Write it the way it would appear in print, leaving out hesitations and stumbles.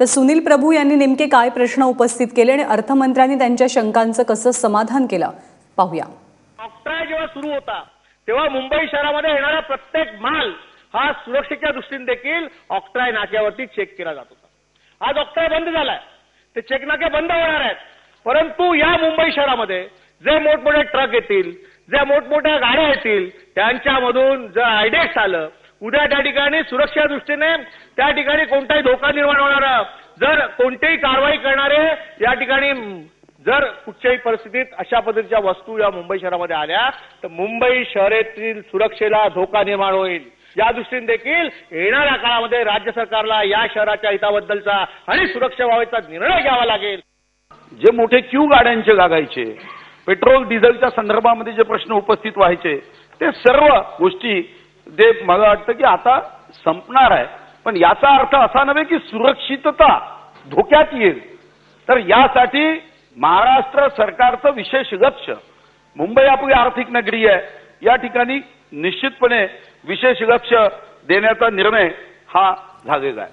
तर सुनील प्रभू यांनी नेमके काय प्रश्न उपस्थित केले आणि अर्थमंत्र्यांनी त्यांच्या शंकांचं कसं समाधान केलं पाहूया। ऑक्ट्राय जेव्हा सुरू होता तेव्हा मुंबई शहरामध्ये येणारा प्रत्येक माल हा सुरक्षेच्या दृष्टीने देखील ऑक्ट्राय नाक्यावरती चेक केला जात होता। आज ऑक्ट्राय बंद झालाय, ते चेक नाके बंद होणार आहेत, परंतु या मुंबई शहरामध्ये जे मोठमोठे ट्रक येतील, ज्या मोठमोठ्या गाड्या येतील, त्यांच्यामधून जर आयडेक्स आलं, उद्या त्या ठिकाणी सुरक्षेच्या दृष्टीने त्या ठिकाणी कोणताही धोका निर्माण होणार, जर कोणतीही कारवाई करणारे या ठिकाणी जर कुठच्याही परिस्थितीत अशा पद्धतीच्या वस्तू या मुंबई शहरामध्ये आल्या तर मुंबई शहरातील सुरक्षेला धोका निर्माण होईल। या दृष्टीने देखील येणाऱ्या काळामध्ये राज्य सरकारला या शहराच्या हिताबद्दलचा आणि सुरक्षा बाबतचा निर्णय घ्यावा लागेल। जे मोठे क्यू गाड्यांचे लागायचे, पेट्रोल डिझेलच्या संदर्भामध्ये जे प्रश्न उपस्थित व्हायचे, ते सर्व गोष्टी जे मला वाटतं की आता संपणार आहे। पण याचा अर्थ असा नव्हे की सुरक्षितता धोक्यात येईल। तर यासाठी महाराष्ट्र सरकारचं विशेष लक्ष, मुंबई आपली आर्थिक नगरी आहे, या ठिकाणी निश्चितपणे विशेष लक्ष देण्याचा निर्णय हा झालेला आहे।